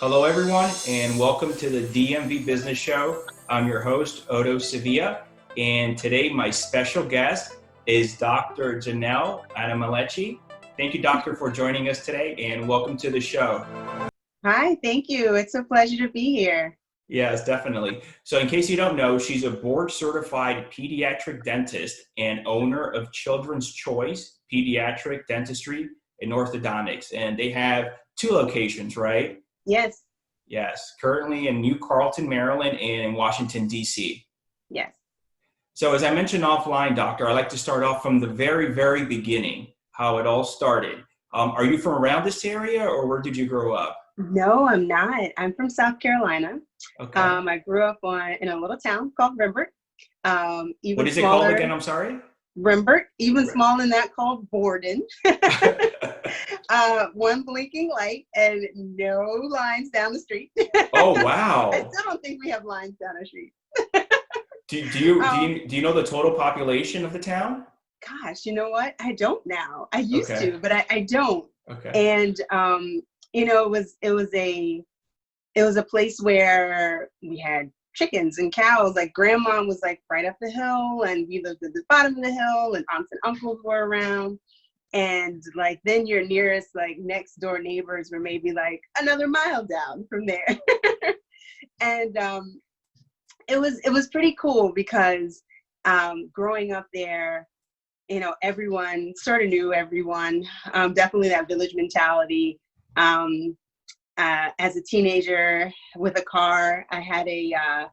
Hello, everyone, and welcome to the DMV Business Show. I'm your host, Otto Sevilla, and today my special guest is Dr. Jonelle Anamelechi. Thank you, doctor, for joining us today, and welcome to the show. Hi, thank you. It's a pleasure to be here. Yes, definitely. So in case you don't know, she's a board-certified pediatric dentist and owner of Children's Choice Pediatric Dentistry and Orthodontics, and they have two locations, right? Yes. Yes, currently in New Carrollton, Maryland, and in Washington, D.C. Yes. So as I mentioned offline, doctor, I like to start off from the very, very beginning, how it all started. Are you from around this area, or where did you grow up? No, I'm not. I'm from South Carolina. Okay. I grew up in a little town called Rembert. What is it called again? I'm sorry? Rembert, even smaller than that, called Borden. One blinking light and no lines down the street. Oh, wow. I still don't think we have lines down the street. Do you know the total population of the town? Gosh, you know what? I don't now. I used to, but I don't. Okay. And it was a place where we had chickens and cows. Like grandma was like right up the hill, and we lived at the bottom of the hill, and aunts and uncles were around. And like then your nearest like next door neighbors were maybe like another mile down from there. And it was pretty cool because growing up there, everyone sort of knew everyone. Definitely that village mentality. As a teenager with a car, I had a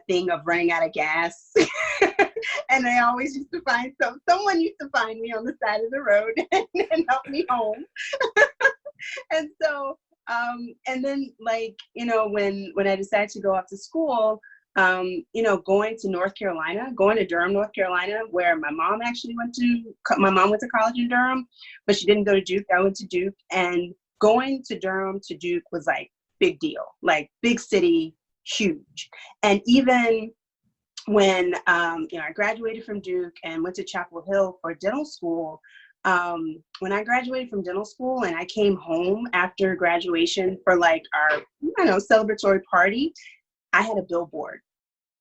thing of running out of gas. And I always used to find someone used to find me on the side of the road and help me home. And so, and then like, when I decided to go off to school, going to Durham, North Carolina, where my mom went to college in Durham, but she didn't go to Duke. I went to Duke, and going to Durham to Duke was like big deal, like big city, huge. And even when, I graduated from Duke and went to Chapel Hill for dental school, when I graduated from dental school and I came home after graduation for like our, celebratory party, I had a billboard.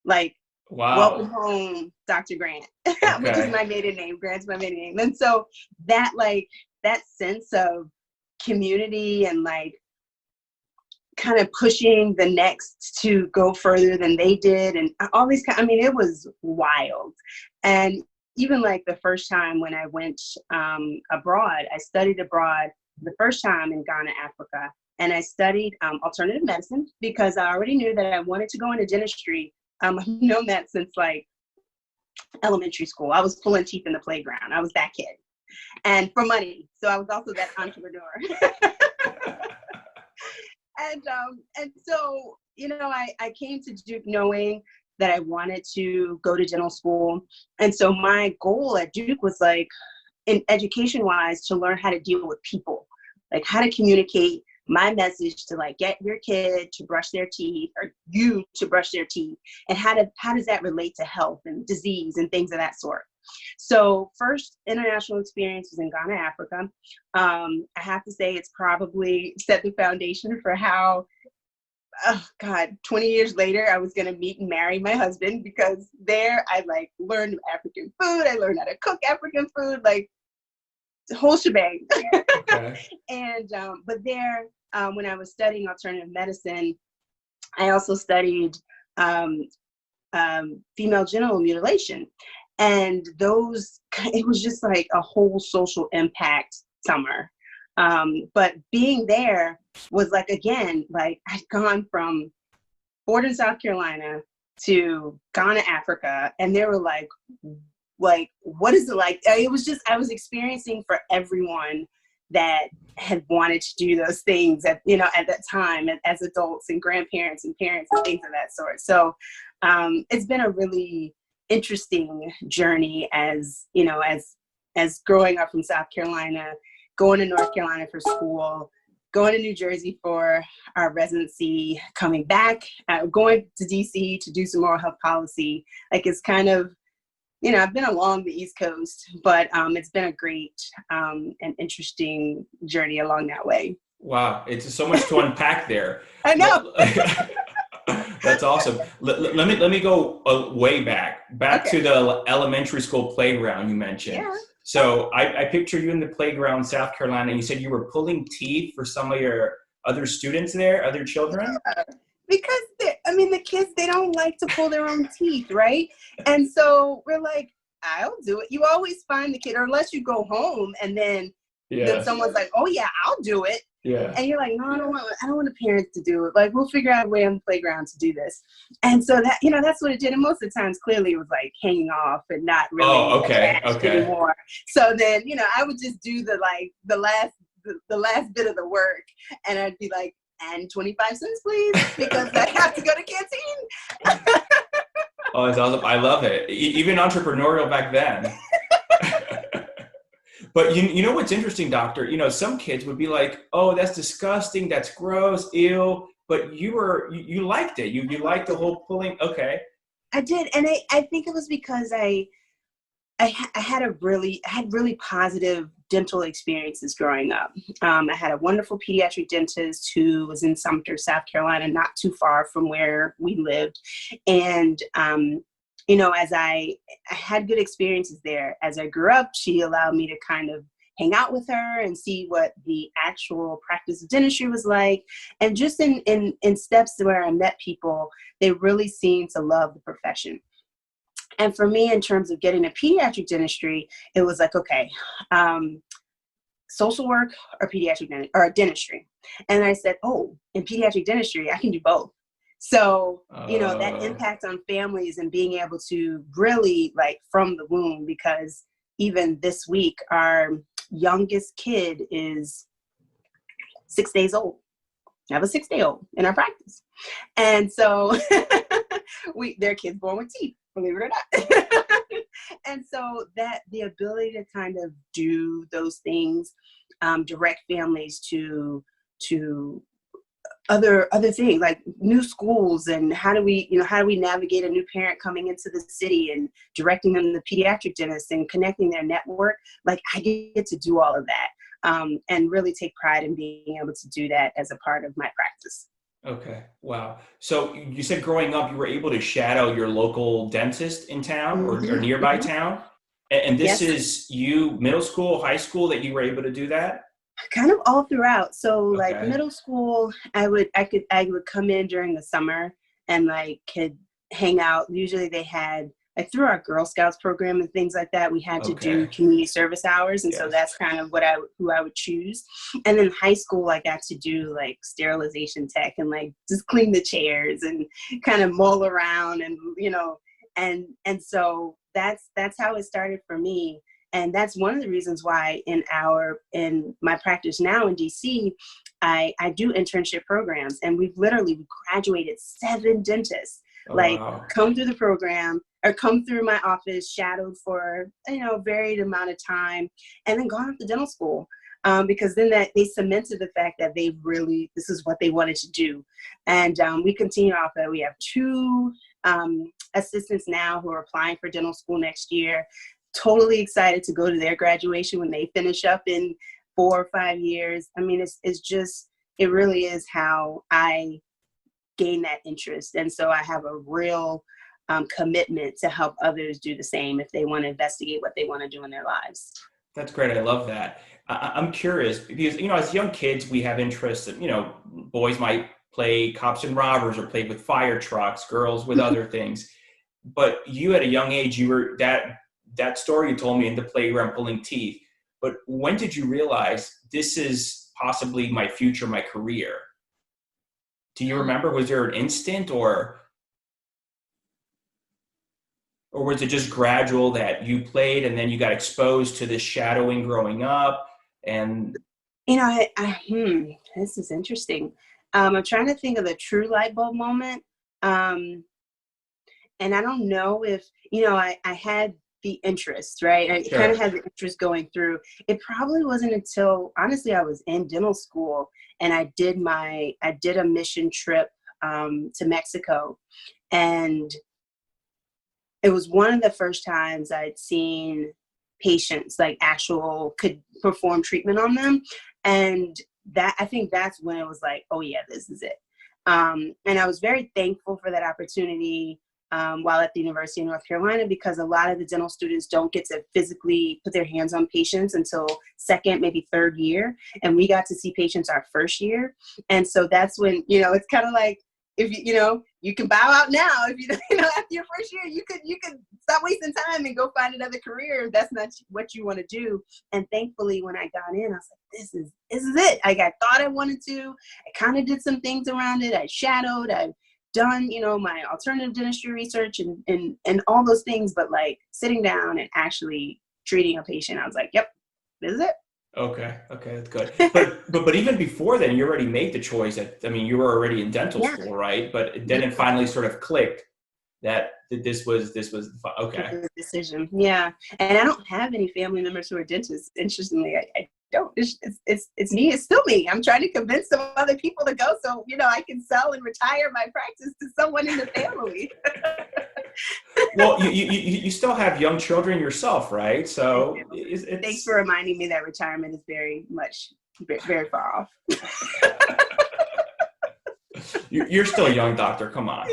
Like, wow. Welcome home, Dr. Grant, Okay. which is my maiden name. Grant's my maiden name. And so that sense of community and like kind of pushing the next to go further than they did, and all these it was wild. And even like the first time when I went abroad, I studied abroad the first time in Ghana, Africa, and I studied alternative medicine because I already knew that I wanted to go into dentistry. I've known that since like elementary school. I was pulling teeth in the playground. I was that kid, and for money. So I was also that entrepreneur. And so, I came to Duke knowing that I wanted to go to dental school. And so my goal at Duke was like, in education wise, to learn how to deal with people, like how to communicate my message to like get your kid to brush their teeth or you to brush their teeth. And how does that relate to health and disease and things of that sort? So first international experience was in Ghana, Africa. I have to say it's probably set the foundation for how, 20 years later, I was going to meet and marry my husband, because there I like learned African food. I learned how to cook African food, like the whole shebang. Okay. And, but there, when I was studying alternative medicine, I also studied female genital mutilation. And it was just like a whole social impact summer. But being there was like, again, like I'd gone from Borden, South Carolina to Ghana, Africa. And they were like, what is it like? It was just, I was experiencing for everyone that had wanted to do those things at that time as adults and grandparents and parents and things of that sort. So it's been a really interesting journey as growing up from South Carolina, going to North Carolina for school, going to New Jersey for our residency, coming back, going to DC to do some oral health policy. Like it's kind of, I've been along the East Coast, but it's been a great and interesting journey along that way. Wow, it's so much to unpack there. I know. That's awesome. Let me go way back Okay. to the elementary school playground you mentioned. Yeah. So I picture you in the playground in South Carolina, and you said you were pulling teeth for some of your other students there, other children? Because the kids, they don't like to pull their own teeth, right? And so we're like, I'll do it. You always find the kid, or unless you go home and then Yes. someone's like, oh yeah, I'll do it. Yeah. And you're like, no, I don't want the parents to do it. Like, we'll figure out a way on the playground to do this. And so that, that's what it did. And most of the times, clearly, it was like hanging off and not really Oh, okay. attached Okay. anymore. So then, I would just do the last bit of the work, and I'd be like, and 25 cents, please, because I have to go to canteen. Oh, that's awesome. I love it. Even entrepreneurial back then. But you know what's interesting, doctor? Some kids would be like, "Oh, that's disgusting. That's gross. Ew." But you liked it. You liked the whole pulling. Okay. I did, and I think it was because I had really positive dental experiences growing up. I had a wonderful pediatric dentist who was in Sumter, South Carolina, not too far from where we lived, and as I had good experiences there. As I grew up, she allowed me to kind of hang out with her and see what the actual practice of dentistry was like. And just in steps where I met people, they really seemed to love the profession. And for me, in terms of getting a pediatric dentistry, it was like, okay, social work or dentistry. And I said, oh, in pediatric dentistry, I can do both. So, that impact on families and being able to really, like, from the womb, because even this week, our youngest kid is 6 days old. I have a 6-day-old in our practice. And so their kids born with teeth, believe it or not. And so that the ability to kind of do those things, direct families to other things like new schools, and how do we navigate a new parent coming into the city and directing them to the pediatric dentist and connecting their network. Like, I get to do all of that, and really take pride in being able to do that as a part of my practice. Okay. Wow. So you said growing up, you were able to shadow your local dentist in town or nearby town. And this is you, middle school, high school, that you were able to do that? Kind of all throughout. So like Okay. middle school, I would come in during the summer and like could hang out. Usually they had, like, through our Girl Scouts program and things like that, we had to do Okay. community service hours. And so Yes. that's kind of who I would choose. And then high school, I got to do like sterilization tech and like just clean the chairs and kind of mull around and, and so that's how it started for me. And that's one of the reasons why in my practice now in DC, I do internship programs, and we graduated 7 dentists, Oh, like wow. come through the program or come through my office, shadowed for, varied amount of time, and then gone off to dental school. Because then that they cemented the fact that this is what they wanted to do. And we continue off that. We have 2 assistants now who are applying for dental school next year. Totally excited to go to their graduation when they finish up in 4 or 5 years. I mean, it really is how I gain that interest. And so I have a real commitment to help others do the same if they want to investigate what they want to do in their lives. That's great. I love that. I'm curious because, as young kids, we have interests that, boys might play cops and robbers or play with fire trucks, girls with other things. But you at a young age, you were that story you told me in the playground pulling teeth. But when did you realize this is possibly my future, my career? Do you remember? Was there an instant or was it just gradual that you played and then you got exposed to this shadowing growing up? And This is interesting. I'm trying to think of the true light bulb moment. And I don't know if, I had the interest, right? I kind of had the interest going through. It probably wasn't until, honestly, I was in dental school and I did a mission trip to Mexico. And it was one of the first times I'd seen patients, like could perform treatment on them. And I think that's when it was like, oh yeah, this is it. And I was very thankful for that opportunity while at the University of North Carolina, because a lot of the dental students don't get to physically put their hands on patients until second, maybe third year. And we got to see patients our first year. And so that's when, it's kind of like, if you can bow out now. If after your first year, you could stop wasting time and go find another career if that's not what you want to do. And thankfully, when I got in, I was like, this is it. I thought I wanted to. I kind of did some things around it. I shadowed. I've done, my alternative dentistry research and all those things. But like sitting down and actually treating a patient, I was like, yep, this is it. Okay, that's good. But even before then, you already made the choice. You were already in dental school, right? But then it finally sort of clicked that this was okay. The decision, yeah. And I don't have any family members who are dentists. Interestingly, I don't. It's me. It's still me. I'm trying to convince some other people to go, so I can sell and retire my practice to someone in the family. Well, you still have young children yourself, right? So thanks for reminding me that retirement is very far off. You're still a young doctor. Come on.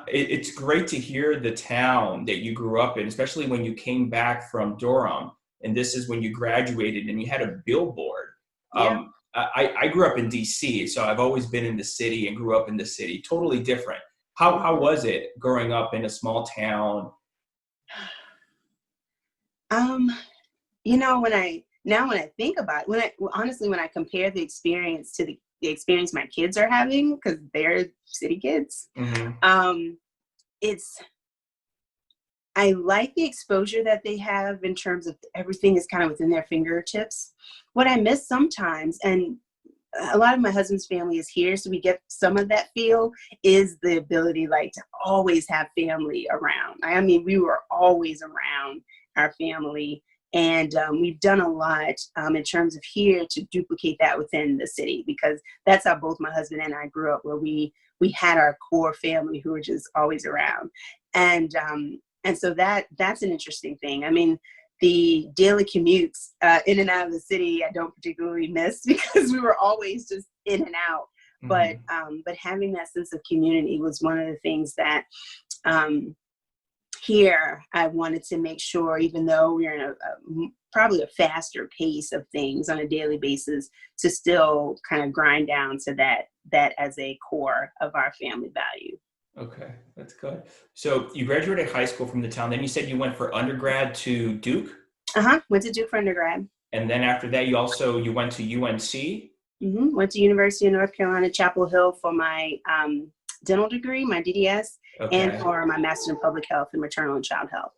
It's great to hear the town that you grew up in, especially when you came back from Durham, and this is when you graduated and you had a billboard. Yeah. I grew up in DC, so I've always been in the city and grew up in the city. Totally different. How was it growing up in a small town? When I think about it, when I compare the experience to the experience my kids are having, because they're city kids, mm-hmm. I like the exposure that they have in terms of everything is kind of within their fingertips. What I miss sometimes, and a lot of my husband's family is here, so we get some of that feel, is the ability to always have family around. We were always around our family, and we've done a lot in terms of here to duplicate that within the city, because that's how both my husband and I grew up, where we had our core family who were just always around. And so that's an interesting thing. The daily commutes in and out of the city, I don't particularly miss, because we were always just in and out. Mm-hmm. But having that sense of community was one of the things that here I wanted to make sure, even though we're in probably a faster pace of things on a daily basis, to still kind of grind down to that as a core of our family value. Okay, that's good. So you graduated high school from the town. Then you said you went for undergrad to Duke? Went to Duke for undergrad. And then after that, you went to UNC? Mm-hmm. Went to University of North Carolina, Chapel Hill for my dental degree, my DDS, and for my Master's in Public Health and Maternal and Child Health.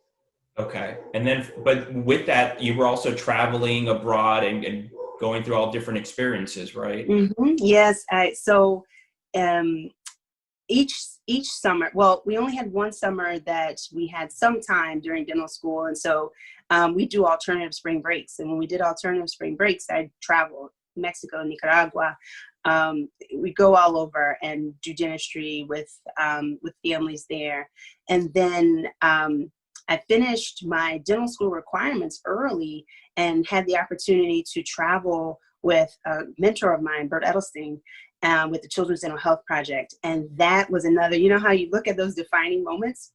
Okay. And then, but with that, you were also traveling abroad and going through all different experiences, right? Mm-hmm. Yes. Each summer, well, we only had one summer that we had some time during dental school. And so we do alternative spring breaks. And when we did alternative spring breaks, I traveled Mexico, Nicaragua. We go all over and do dentistry with families there. And then I finished my dental school requirements early and had the opportunity to travel with a mentor of mine, Bert Edelstein, with the Children's Dental Health Project. And that was another, how you look at those defining moments,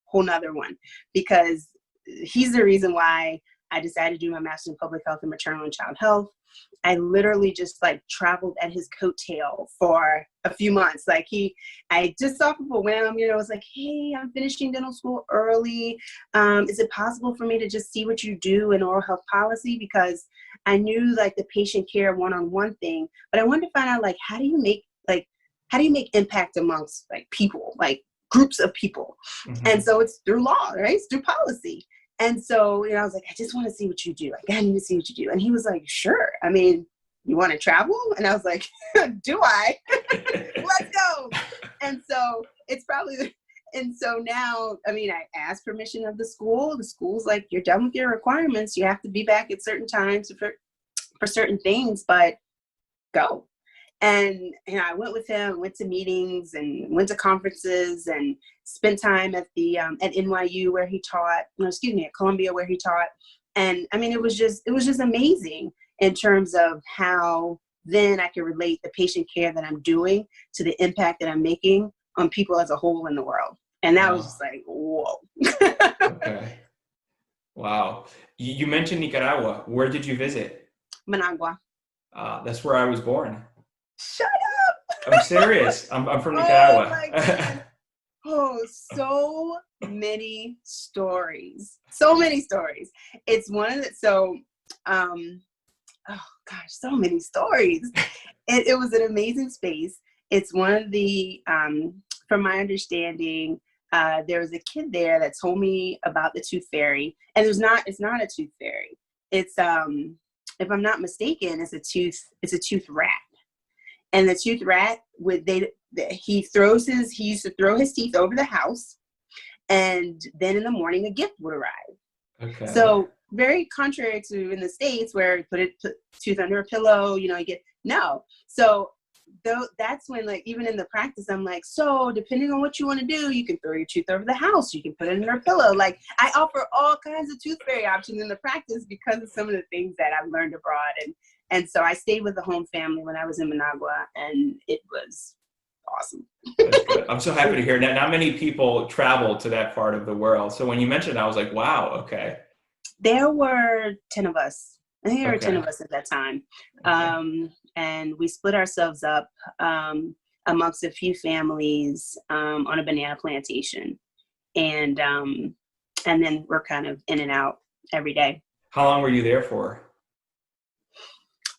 whole nother one, because he's the reason why I decided to do my Master's in Public Health and Maternal and Child Health. I literally just traveled at his coattail for a few months. I just saw people when I was like, hey, I'm finishing dental school early. Is it possible for me to just see what you do in oral health policy? Because I knew the patient care one-on-one thing, but I wanted to find out how do you make impact amongst people, groups of people. Mm-hmm. And so it's through law, right? It's through policy. And so, I was like, I just want to see what you do. I need to see what you do. And he was like, sure. You want to travel? And I was like, do I? Let's go. And so it's probably, and so now, I asked permission of the school. The school's like, you're done with your requirements. You have to be back at certain times for certain things, but go. And I went with him, went to meetings and went to conferences and spent time at the at NYU where he taught, at Columbia where he taught. And it was just amazing. in terms of how then I can relate the patient care that I'm doing to the impact that I'm making on people as a whole in the world. And that was just like, whoa. Okay. Wow. You mentioned Nicaragua. Where did you visit? Managua. That's where I was born. Shut up. I'm serious. I'm from Oh Nicaragua. my God. Oh, so many stories. So many stories. It's one of the, oh gosh, so many stories. It was an amazing space. It's one of the, from my understanding, there was a kid there that told me about the tooth fairy, and it's not a tooth fairy. It's, if I'm not mistaken, it's a tooth rat. And the tooth rat he used to throw his teeth over the house, and then in the morning a gift would arrive. Okay. So very contrary to in the States where you put tooth under a pillow, you get no. So that's when, like, even in the practice, I'm like, so depending on what you want to do, you can throw your tooth over the house, you can put it under a pillow. Like, I offer all kinds of tooth fairy options in the practice because of some of the things that I've learned abroad. And so I stayed with the home family when I was in Managua, and it was awesome. That's good. I'm so happy to hear that. Not many people travel to that part of the world. So when you mentioned it, I was like, wow, okay. There were 10 of us. I think there were Okay. 10 of us at that time. Okay. And we split ourselves up amongst a few families on a banana plantation. And then we're kind of in and out every day. How long were you there for?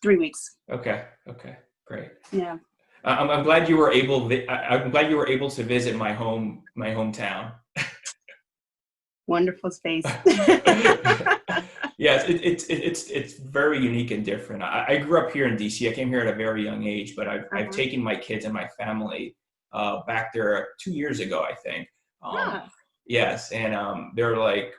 3 weeks. Okay. Okay. Great. Yeah. I'm glad you were able. I'm glad you were able to visit my hometown. Wonderful space. Yes, it's very unique and different. I grew up here in DC. I came here at a very young age, but I've taken my kids and my family back there 2 years ago, I think. Yes, and they're like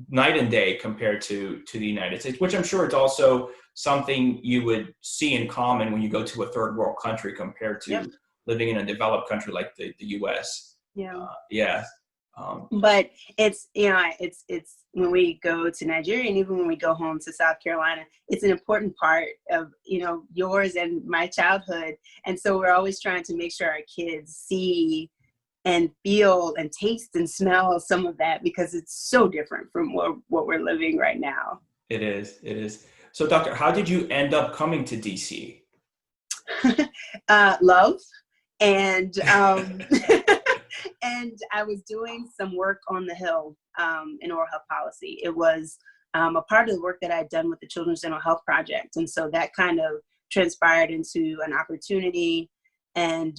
night and day compared to the United States, which I'm sure it's also something you would see in common when you go to a third world country compared to living in a developed country like the US. Yeah. Yeah. But it's when we go to Nigeria, and even when we go home to South Carolina, it's an important part of, yours and my childhood. And so we're always trying to make sure our kids see and feel and taste and smell some of that, because it's so different from what we're living right now. It is. So, Doctor, how did you end up coming to DC? Love. And and I was doing some work on the Hill in oral health policy. It was a part of the work that I'd done with the Children's Dental Health Project. And so that kind of transpired into an opportunity. And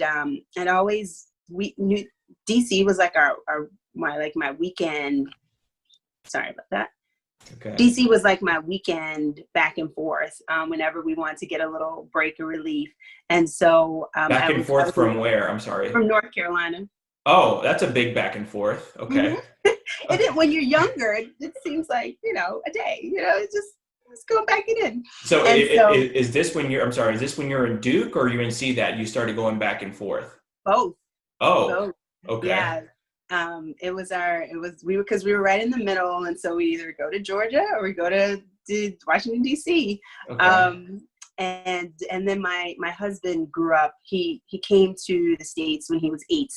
we knew DC was like my weekend. Sorry about that. Okay. DC was like my weekend back and forth whenever we wanted to get a little break or relief. And so back and forth from where? I'm sorry. From North Carolina. Oh, that's a big back and forth. Okay. Mm-hmm. And when you're younger, it seems like, a day, it's just go back and in. So is this when you're in Duke, or are you in C that you started going back and forth? Both. Oh, both. Okay. Yeah. Because we were right in the middle. And so we either go to Georgia or we go to Washington, DC. Okay. And then my husband grew up, he came to the States when he was 8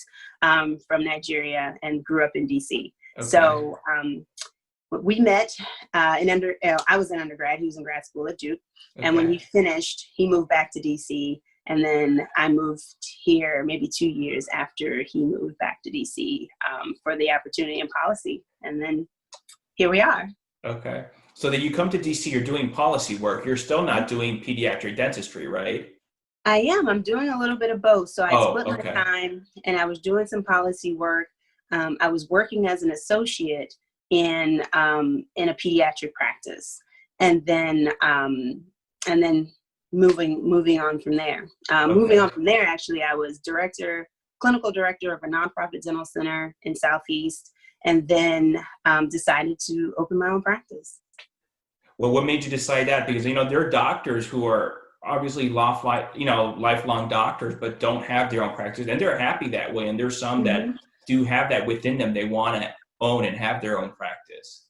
from Nigeria, and grew up in DC. Okay. So we met I was in undergrad, he was in grad school at Duke. Okay. And when he finished, he moved back to DC. And then I moved here maybe 2 years after he moved back to DC for the opportunity in policy. And then here we are. Okay. So that you come to DC, you're doing policy work. You're still not doing pediatric dentistry, right? I am. I'm doing a little bit of both. So I split my time, and I was doing some policy work. I was working as an associate in a pediatric practice, and then moving on from there. Moving on from there, actually, I was clinical director of a nonprofit dental center in Southeast, and then decided to open my own practice. Well, what made you decide that? Because, there are doctors who are obviously lifelong doctors, but don't have their own practice, and they're happy that way. And there's some that do have that within them. They want to own and have their own practice.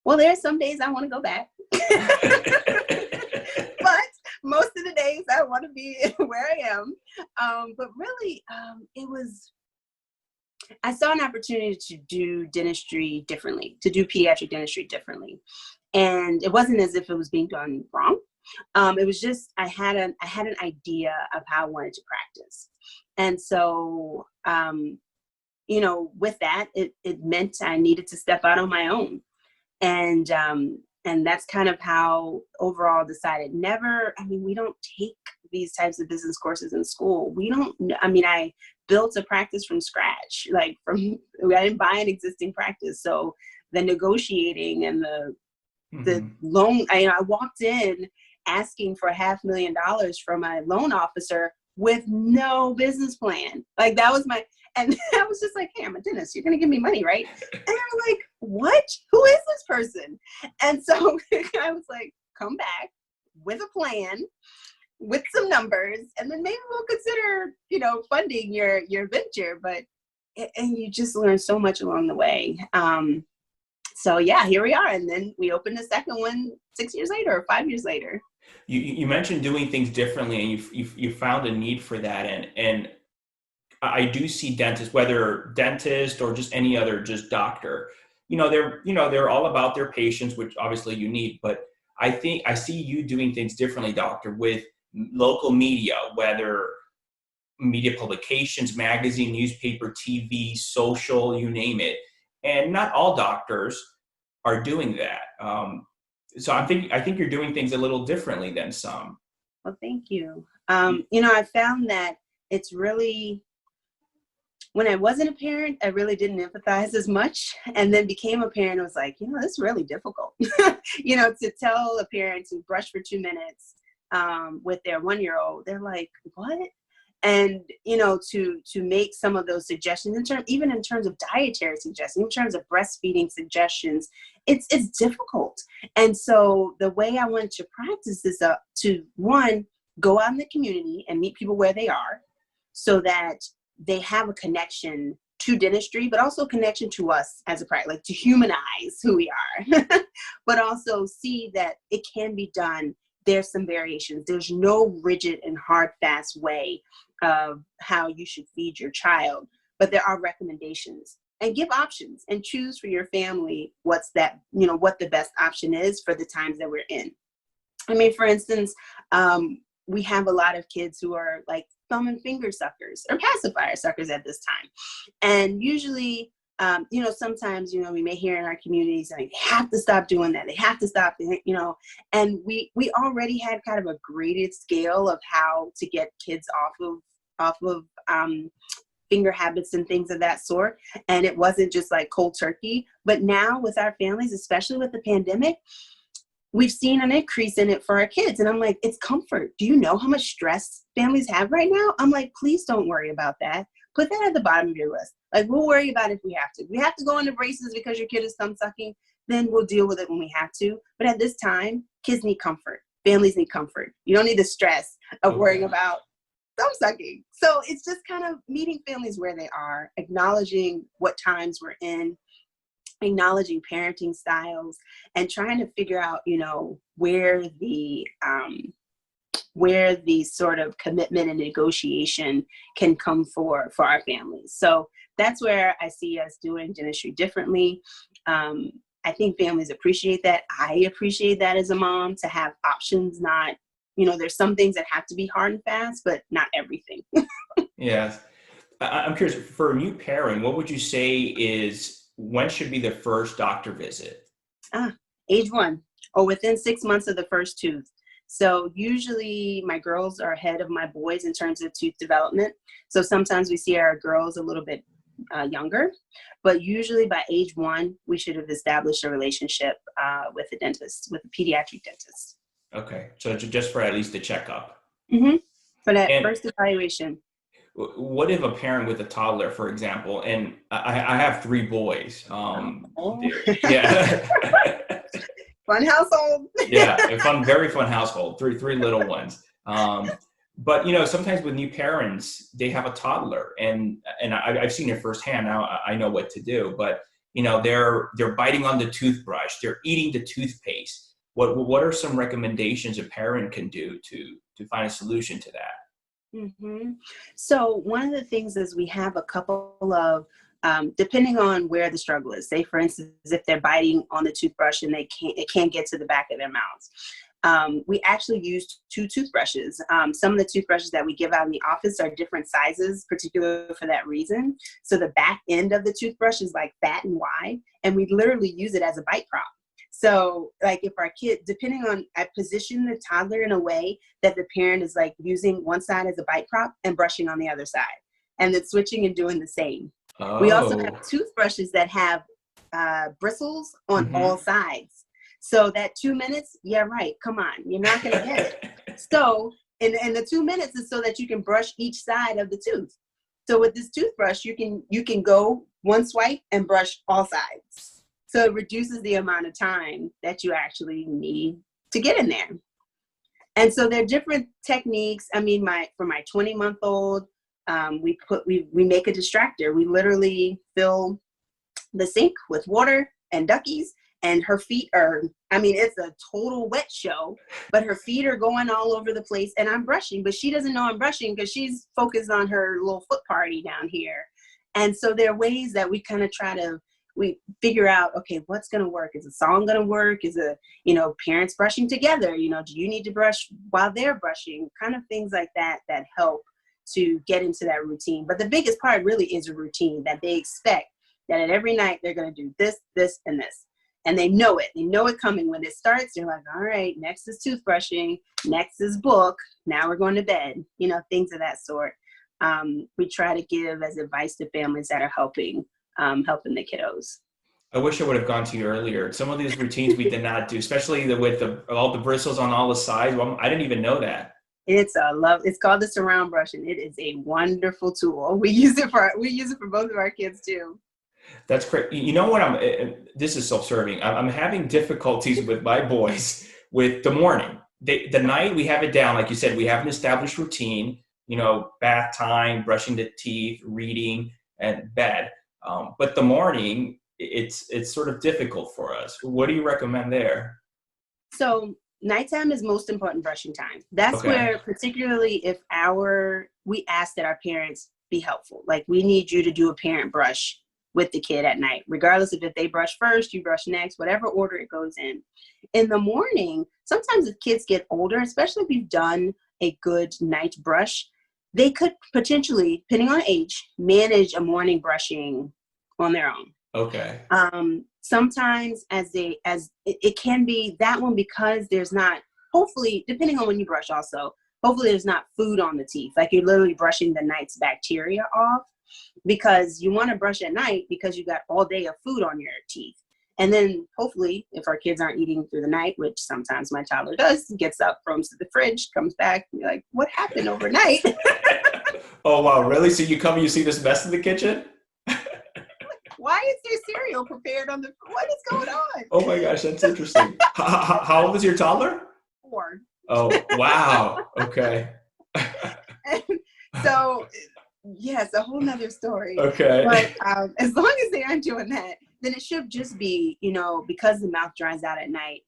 Well, there's some days I want to go back. most of the days I want to be where I am. But really, I saw an opportunity to do dentistry differently, to do pediatric dentistry differently. And it wasn't as if it was being done wrong. It was just, I had an idea of how I wanted to practice. And so, with that, it meant I needed to step out on my own. And that's kind of how overall decided we don't take these types of business courses in school. I built a practice from scratch, I didn't buy an existing practice. So the negotiating and the loan, I walked in asking for $500,000 from my loan officer with no business plan. That was and I was just like, hey, I'm a dentist. You're going to give me money, right? And they were like, what? Who is this person? And so I was like, come back with a plan, with some numbers, and then maybe we'll consider, funding your venture. And you just learn so much along the way. So yeah, here we are. And then we opened the second one 6 years later or 5 years later. You mentioned doing things differently, and you found a need for that. And I do see dentists, whether dentist or just any other just doctor, they're all about their patients, which obviously you need. But I think I see you doing things differently, doctor, with local media, whether media publications, magazine, newspaper, TV, social, you name it. And not all doctors are doing that. So I think you're doing things a little differently than some. Well, thank you. I found that it's really, when I wasn't a parent, I really didn't empathize as much, and then became a parent. It was like, this is really difficult, to tell a parent to brush for 2 minutes with their 1-year-old. They're like, what? And, to make some of those suggestions even in terms of dietary suggestions, in terms of breastfeeding suggestions, it's difficult. And so the way I wanted to practice is to, one, go out in the community and meet people where they are, so that they have a connection to dentistry, but also a connection to us as a practice, to humanize who we are, but also see that it can be done. There's some variations. There's no rigid and hard, fast way of how you should feed your child, but there are recommendations, and give options and choose for your family what the best option is for the times that we're in. For instance, we have a lot of kids who are like thumb and finger suckers or pacifier suckers at this time. And usually, sometimes, we may hear in our communities, like, they have to stop doing that. They have to stop, and we already had kind of a graded scale of how to get kids off of finger habits and things of that sort. And it wasn't just like cold turkey. But now with our families, especially with the pandemic, we've seen an increase in it for our kids. And I'm like, it's comfort. Do you know how much stress families have right now? I'm like, please don't worry about that. Put that at the bottom of your list. We'll worry about it if we have to. We have to go into braces because your kid is thumb sucking, then we'll deal with it when we have to. But at this time, kids need comfort. Families need comfort. You don't need the stress of worrying about thumb sucking. So it's just kind of meeting families where they are, acknowledging what times we're in, acknowledging parenting styles, and trying to figure out, where the sort of commitment and negotiation can come for our families. So that's where I see us doing dentistry differently. I think families appreciate that. I appreciate that as a mom, to have options, not, there's some things that have to be hard and fast, but not everything. Yes. I'm curious, for a new parent, what would you say when should be the first doctor visit? Age 1, or within 6 months of the first tooth. So usually my girls are ahead of my boys in terms of tooth development. So sometimes we see our girls a little bit younger, but usually by age 1, we should have established a relationship with a dentist, with a pediatric dentist. Okay. So just for at least a checkup. Mm-hmm. For that first evaluation. What if a parent with a toddler, for example, and I have 3 boys. Yeah. Fun household. Yeah, very fun household. Three little ones. But sometimes with new parents, they have a toddler, and I've seen it firsthand. Now I know what to do. But they're biting on the toothbrush, they're eating the toothpaste. what are some recommendations a parent can do to find a solution to that? Mm-hmm. So one of the things is we have a couple of, depending on where the struggle is, say for instance, if they're biting on the toothbrush and it can't get to the back of their mouths. We actually use 2 toothbrushes. Some of the toothbrushes that we give out in the office are different sizes, particularly for that reason. So the back end of the toothbrush is like fat and wide, and we literally use it as a bite prop. So like if our kid, depending on, I position the toddler in a way that the parent is like using one side as a bite prop and brushing on the other side, and then switching and doing the same. Oh. We also have toothbrushes that have bristles on all sides. So that 2 minutes, yeah, right. Come on, you're not going to get it. So, and the 2 minutes is so that you can brush each side of the tooth. So with this toothbrush, you can go one swipe and brush all sides. So it reduces the amount of time that you actually need to get in there. And so there are different techniques. I mean, for my 20-month-old, we make a distractor. We literally fill the sink with water and duckies. And her feet are, I mean, it's a total wet show, but her feet are going all over the place and I'm brushing, but she doesn't know I'm brushing because she's focused on her little foot party down here. And so there are ways that we kind of we figure out, okay, what's going to work? Is a song going to work? Is parents brushing together? Do you need to brush while they're brushing? Kind of things like that help to get into that routine. But the biggest part really is a routine that they expect that at every night they're going to do this, this, and this. And they know it. They know it coming. When it starts, they're like, all right, next is toothbrushing. Next is book. Now we're going to bed. Things of that sort. We try to give as advice to families that are helping the kiddos. I wish I would have gone to you earlier. Some of these routines we did not do, especially with all the bristles on all the sides. Well, I didn't even know that. It's called the surround brush, and it is a wonderful tool. We use it for both of our kids too. That's great. You know what? This is self-serving. I'm having difficulties with my boys with the morning. The night we have it down, like you said, we have an established routine. Bath time, brushing the teeth, reading, and bed. But the morning, it's sort of difficult for us. What do you recommend there? So nighttime is most important brushing time. That's where, particularly if we ask that our parents be helpful. Like, we need you to do a parent brush with the kid at night, regardless of if they brush first, you brush next, whatever order it goes in. In the morning, sometimes if kids get older, especially if you've done a good night brush, they could potentially, depending on age, manage a morning brushing on their own. Okay. Sometimes it can be that one, because there's not, hopefully, depending on when you brush also, hopefully there's not food on the teeth. Like, you're literally brushing the night's bacteria off, because you want to brush at night because you got all day of food on your teeth. And then hopefully, if our kids aren't eating through the night, which sometimes my toddler does, gets up, roams to the fridge, comes back, and you're like, what happened overnight? Oh, wow. Really? So you see this mess in the kitchen? Why is there cereal prepared on what is going on? Oh my gosh, that's interesting. How old is your toddler? 4. Oh, wow. Okay. So, yes, a whole nother story. Okay. But as long as they aren't doing that, then it should just be, because the mouth dries out at night,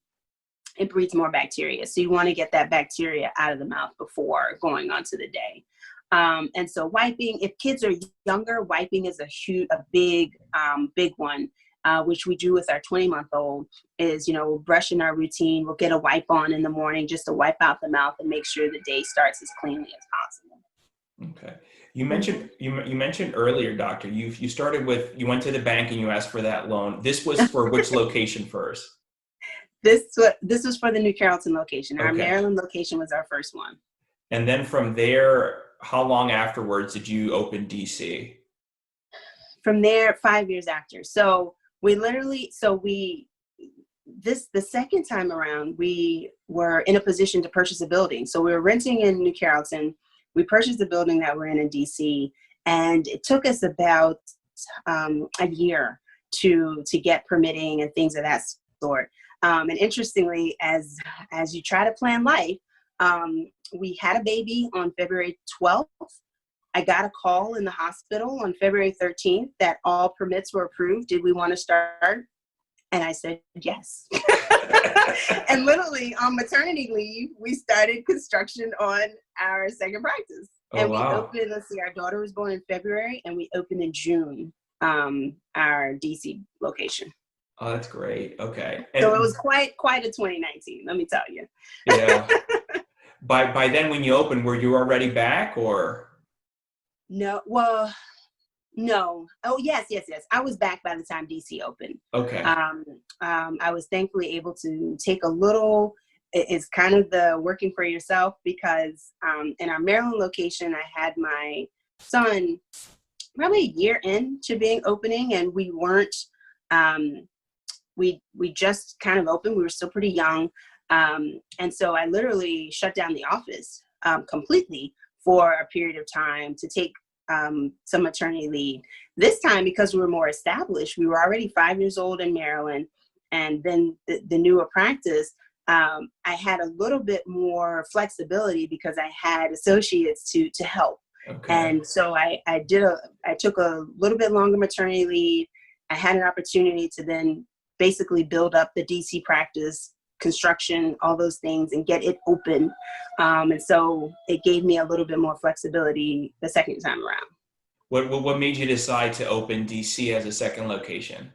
it breeds more bacteria. So you want to get that bacteria out of the mouth before going on to the day. And so wiping, if kids are younger, wiping is a big one, which we do with our 20-month-old is, we'll brush in our routine. We'll get a wipe on in the morning just to wipe out the mouth and make sure the day starts as cleanly as possible. Okay. You mentioned earlier, doctor, you went to the bank and you asked for that loan. This was for which location first? This was for the New Carrollton location. Our Maryland location was our first one. And then from there, how long afterwards did you open DC? From there, 5 years after. So the second time around, we were in a position to purchase a building. So we were renting in New Carrollton. We purchased the building that we're in DC, and it took us about a year to get permitting and things of that sort. And interestingly, as you try to plan life, we had a baby on February 12th. I got a call in the hospital on February 13th that all permits were approved. Did we want to start? And I said, yes. And literally on maternity leave, we started construction on our second practice. Oh, and we wow. opened, let's see, our daughter was born in February, and we opened in June, our DC location. Oh, that's great. Okay. So it was quite a 2019, let me tell you. Yeah. By then, when you opened, were you already back, or? No, well, no. Oh, yes. I was back by the time DC opened. Okay. I was thankfully able to take a little, it's kind of the working for yourself, because in our Maryland location, I had my son probably a year into being opening, and we weren't, we just kind of opened. We were still pretty young. And so I literally shut down the office completely for a period of time to take some maternity leave. This time, because we were more established, we were already 5 years old in Maryland, and then the newer practice, I had a little bit more flexibility because I had associates to help. Okay. And so I took a little bit longer maternity leave. I had an opportunity to then basically build up the DC practice, construction, all those things, and get it open. And so it gave me a little bit more flexibility the second time around. What made you decide to open DC as a second location?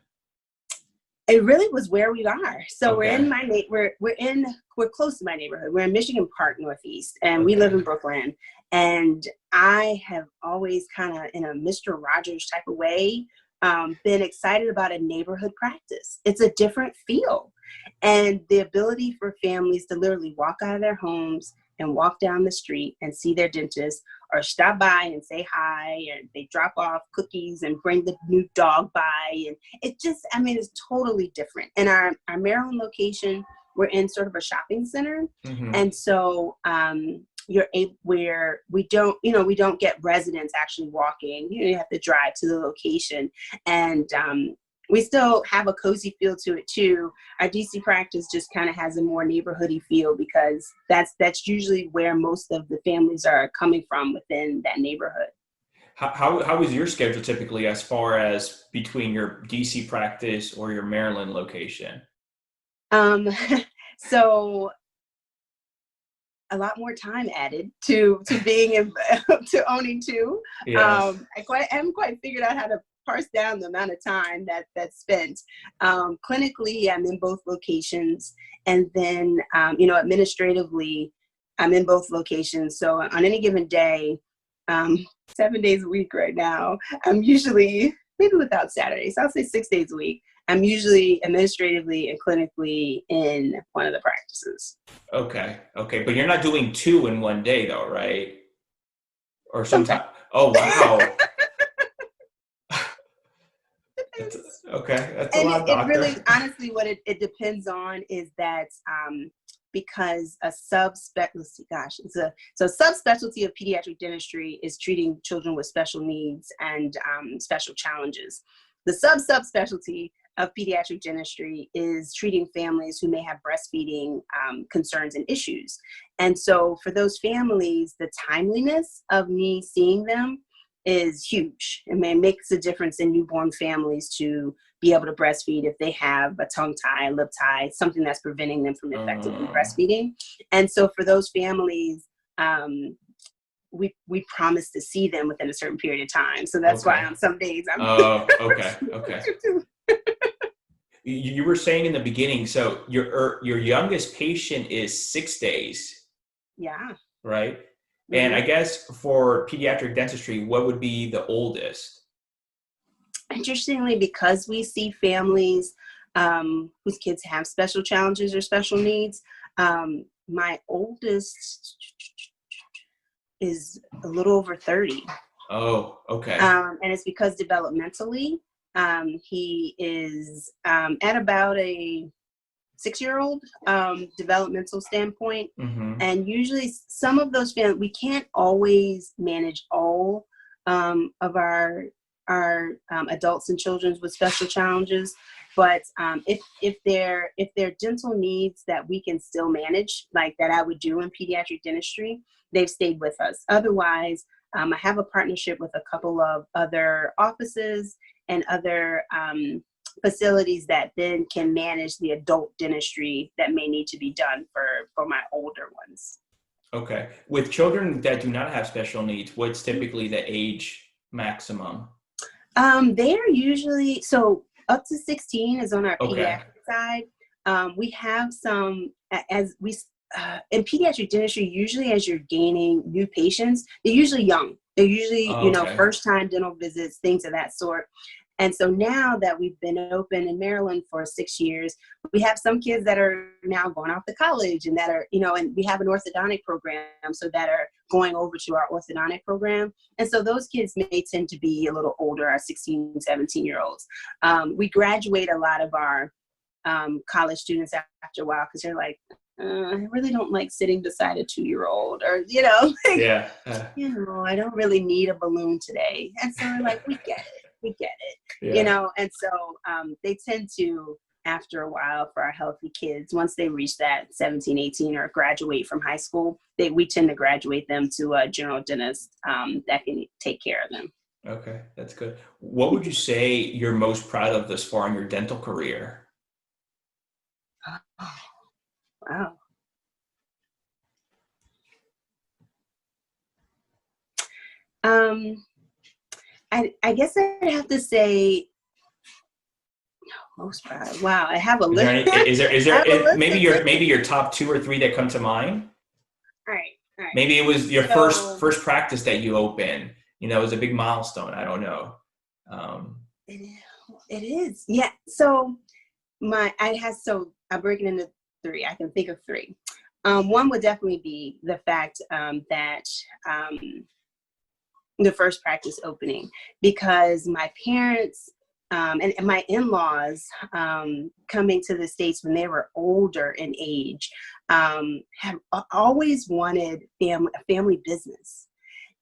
It really was where we are. So Okay. we're close to my neighborhood. We're in Michigan Park Northeast, and we Okay. live in Brooklyn. And I have always kind of, in a Mr. Rogers type of way, been excited about a neighborhood practice. It's a different feel. And the ability for families to literally walk out of their homes and walk down the street and see their dentist, or stop by and say hi, and they drop off cookies and bring the new dog by. And it just, I mean, it's totally different. In our Maryland location, we're in sort of a shopping center. Mm-hmm. And so where we don't get residents actually walking. You have to drive to the location. And we still have a cozy feel to it too. Our DC practice just kind of has a more neighborhoody feel, because that's usually where most of the families are coming from within that neighborhood. How is your schedule typically, as far as between your DC practice or your Maryland location? So a lot more time added to being to owning two. Yes. I haven't quite figured out how to parse down the amount of time that's spent. Clinically, I'm in both locations, and then administratively, I'm in both locations. So on any given day, 7 days a week right now, I'm usually, maybe without Saturdays, I'll say 6 days a week, I'm usually administratively and clinically in one of the practices. Okay. But you're not doing two in one day though, right? Or Sometimes. sometimes. Oh, wow. That's a lot, It doctor. really, honestly, what it depends on is that because a subspecialty of pediatric dentistry is treating children with special needs and special challenges. The subspecialty of pediatric dentistry is treating families who may have breastfeeding concerns and issues. And so for those families, the timeliness of me seeing them is huge. I mean, it makes a difference in newborn families to be able to breastfeed if they have a tongue tie, lip tie, something that's preventing them from effectively breastfeeding. And so for those families, we promise to see them within a certain period of time. So that's why on some days I'm. Oh, okay. You were saying in the beginning, so your youngest patient is 6 days. Yeah. Right. And I guess for pediatric dentistry, what would be the oldest? Interestingly, because we see families whose kids have special challenges or special needs, my oldest is a little over 30. Oh, okay. And it's because developmentally, he is at about a 6-year-old developmental standpoint. And usually some of those families, we can't always manage all of our adults and children with special challenges, but if they're dental needs that we can still manage, like that I would do in pediatric dentistry, they've stayed with us. Otherwise, I have a partnership with a couple of other offices and other facilities that then can manage the adult dentistry that may need to be done for my older ones. Okay. With children that do not have special needs, what's typically the age maximum? They are usually, so up to 16 is on our Okay. pediatric side. We have some, in pediatric dentistry, usually as you're gaining new patients, they're usually young. They're usually, Okay. first time dental visits, things of that sort. And so now that we've been open in Maryland for 6 years, we have some kids that are now going off to college and that are, and we have an orthodontic program, so that are going over to our orthodontic program. And so those kids may tend to be a little older, our 16, 17-year-olds. We graduate a lot of our college students after a while because they're like, I really don't like sitting beside a 2-year-old, or, Yeah. I don't really need a balloon today. And so we're like, we get it. We get it, Yeah. and so they tend to, after a while, for our healthy kids, once they reach that 17, 18 or graduate from high school, we tend to graduate them to a general dentist that can take care of them. Okay, that's good. What would you say you're most proud of thus far in your dental career? Oh, wow. I guess I'd have to say most proud. Wow, I have a list. Is there maybe your top 2 or 3 that come to mind? All right. Maybe it was your first practice that you opened. It was a big milestone. I don't know. It is. Yeah. So I'll break it into 3. I can think of 3. One would definitely be the fact that the first practice opening, because my parents and my in-laws coming to the States when they were older in age have always wanted a family business.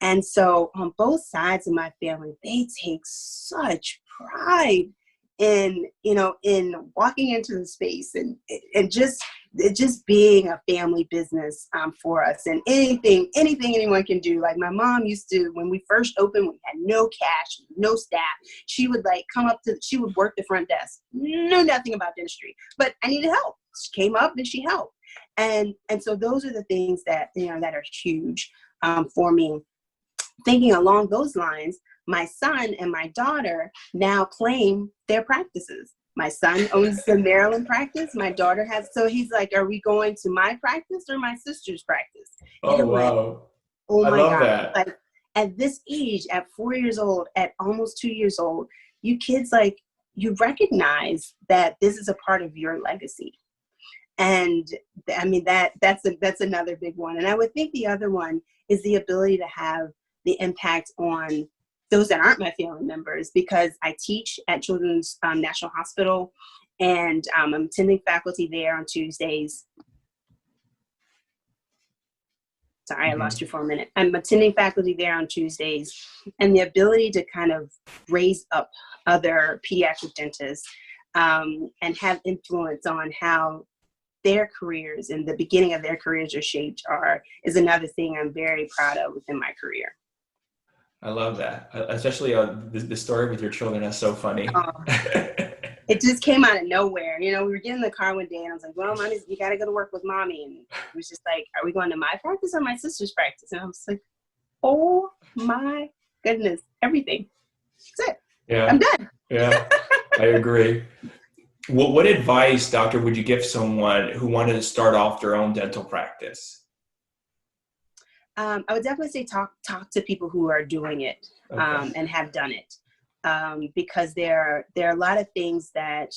And so on both sides of my family, they take such pride in walking into the space and just being a family business for us, and anything anyone can do. Like my mom used to, when we first opened, we had no cash, no staff. She would she would work the front desk, knew nothing about dentistry, but I needed help. She came up and she helped. And so those are the things that, that are huge for me. Thinking along those lines, my son and my daughter now claim their practices. My son owns the Maryland practice. My daughter has, so he's like, are we going to my practice or my sister's practice? Oh, wow. Oh my I love God. that. Like at this age, at 4 years old, at almost 2 years old, you kids, you recognize that this is a part of your legacy. And I mean, that's another big one. And I would think the other one is the ability to have the impact on those that aren't my family members, because I teach at Children's National Hospital, and I'm attending faculty there on Tuesdays. Sorry, I lost you for a minute. I'm attending faculty there on Tuesdays, and the ability to kind of raise up other pediatric dentists and have influence on how their careers and the beginning of their careers are shaped is another thing I'm very proud of within my career. I love that, especially the story with your children. That's so funny. It just came out of nowhere. We were getting in the car one day, and I was like, well, Mommy, you got to go to work with Mommy. And it was just like, are we going to my practice or my sister's practice? And I was like, oh my goodness, everything. That's it. Yeah. I'm done. Yeah, I agree. What advice, doctor, would you give someone who wanted to start off their own dental practice? I would definitely say talk to people who are doing it and have done it, because there are a lot of things that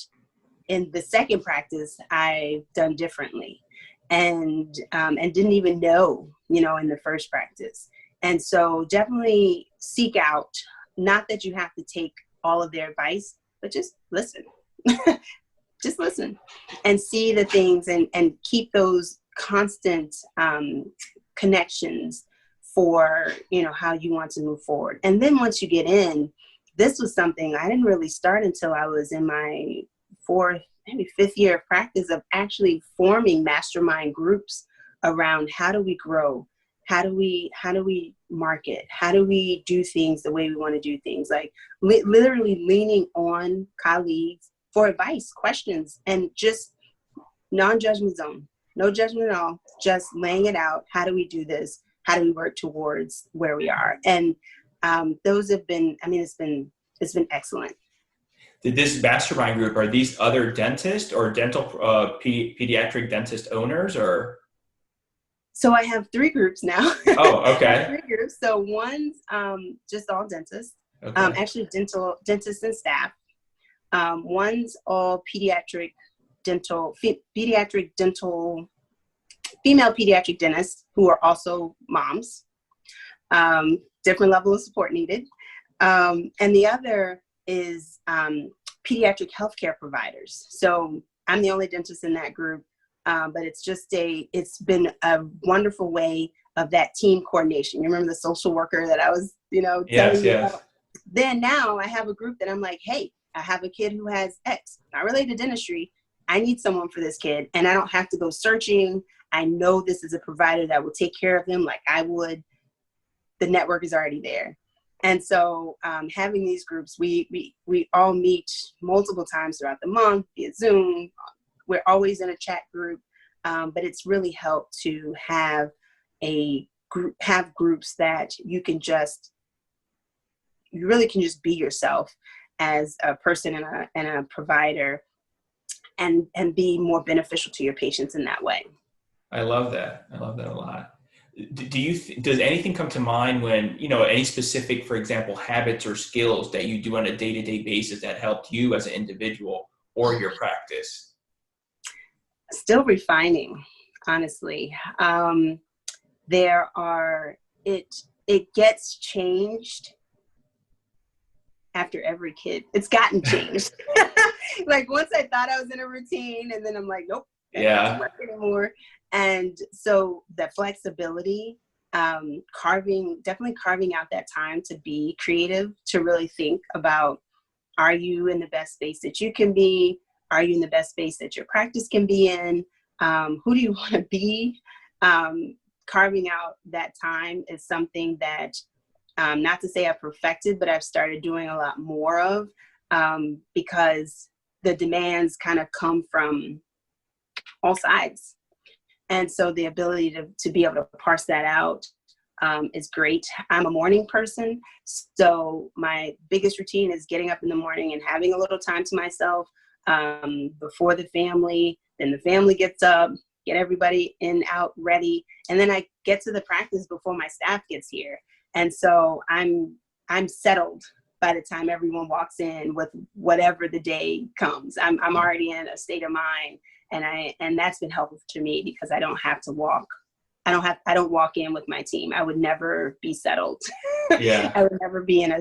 in the second practice I've done differently, and didn't even know, in the first practice. And so definitely seek out, not that you have to take all of their advice, but just listen. Just listen and see the things, and keep those constant connections for, how you want to move forward. And then once you get in, this was something I didn't really start until I was in my 4th, maybe 5th year of practice, of actually forming mastermind groups around how do we grow? How do we market? How do we do things the way we want to do things? Like literally leaning on colleagues, for advice, questions, and just non-judgment zone. No judgment at all, just laying it out. How do we do this? How do we work towards where we are? And those have been, I mean, it's been excellent. Did this mastermind group, are these other dentists or dental pediatric dentist owners, or? So I have 3 groups now. Oh, okay. I have 3 groups. So one's just all dentists, Okay. actually dentists and staff. One's all pediatric dental, female pediatric dentists who are also moms. Different level of support needed. And the other is pediatric healthcare providers. So I'm the only dentist in that group, but it's been a wonderful way of that team coordination. You remember the social worker that I was, telling you about? Then now I have a group that I'm like, hey, I have a kid who has X, not related to dentistry. I need someone for this kid, and I don't have to go searching. I know this is a provider that will take care of them like I would. The network is already there. And so having these groups, we all meet multiple times throughout the month via Zoom. We're always in a chat group, but it's really helped to have groups that you really can just be yourself as a person and a provider, and be more beneficial to your patients in that way. I love that. I love that a lot. Does anything come to mind when, any specific, for example, habits or skills that you do on a day-to-day basis that helped you as an individual or your practice? Still refining, honestly. It gets changed after every kid. It's gotten changed. Like once I thought I was in a routine, and then I'm like, nope, that doesn't work anymore. And so the flexibility, definitely carving out that time to be creative, to really think about, are you in the best space that you can be? Are you in the best space that your practice can be in? Who do you want to be? Carving out that time is something that, not to say I've perfected, but I've started doing a lot more of, because the demands kind of come from all sides. And so the ability to be able to parse that out is great. I'm a morning person, so my biggest routine is getting up in the morning and having a little time to myself before the family. Then the family gets up, get everybody in, out, ready, and then I get to the practice before my staff gets here. And so I'm settled by the time everyone walks in with whatever the day comes. I'm already in a state of mind. And that's been helpful to me, because I don't have to walk. I don't walk in with my team. I would never be settled. Yeah. I would never be in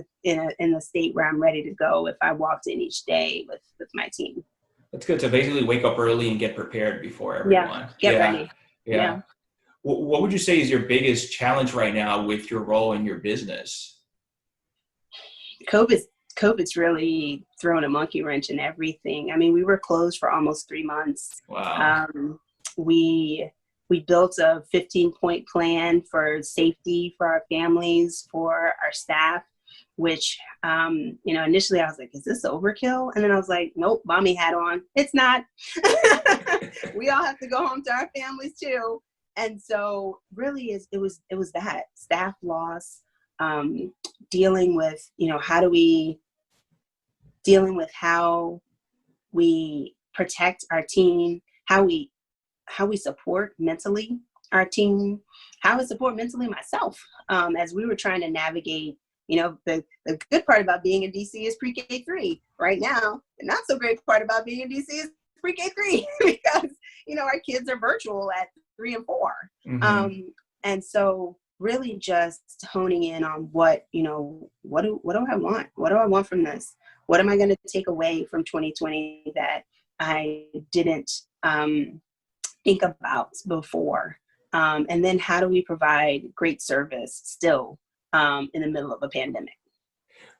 a state where I'm ready to go if I walked in each day with my team. That's good. To basically wake up early and get prepared before everyone. Get ready. Yeah. What would you say is your biggest challenge right now with your role in your business? COVID's really thrown a monkey wrench in everything. I mean, we were closed for almost 3 months. Wow. We built a 15-point plan for safety for our families, for our staff, which, initially I was like, is this overkill? And then I was like, nope, mommy hat on. It's not. We all have to go home to our families too. And so really it was that staff loss, dealing with, how we protect our team, how we support mentally our team, how I support mentally myself, as we were trying to navigate. The good part about being in DC is pre-K3 right now. The not so great part about being in DC is pre-K3 because, our kids are virtual at 3 and 4. Mm-hmm. And so really just honing in on what do I want? What do I want from this? What am I going to take away from 2020 that I didn't think about before? And then how do we provide great service still in the middle of a pandemic?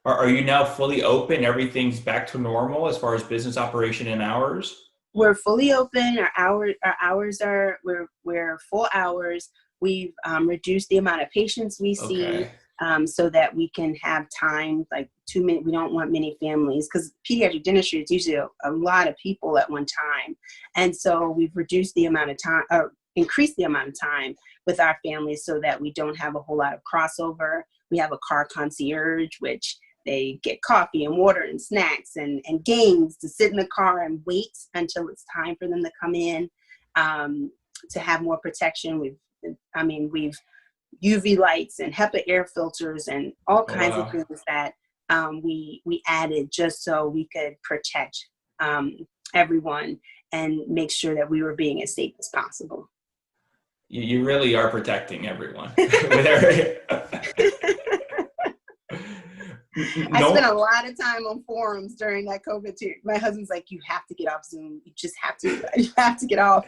Are you now fully open? Everything's back to normal as far as business operation and hours? We're fully open. Our hours are, we're full hours. We've reduced the amount of patients we see. Okay. so that we can have time, like too many, we don't want many families, because pediatric dentistry is usually a lot of people at one time. And so we've reduced the amount of time, or increased the amount of time with our families so that we don't have a whole lot of crossover. We have a car concierge, which they get coffee and water and snacks and games to sit in the car and wait until it's time for them to come in, to have more protection. We've UV lights and HEPA air filters and all kinds of things that we added just so we could protect everyone and make sure that we were being as safe as possible. You really are protecting everyone. I spent a lot of time on forums during that COVID too. My husband's like, you have to get off Zoom. You just have to. You have to get off.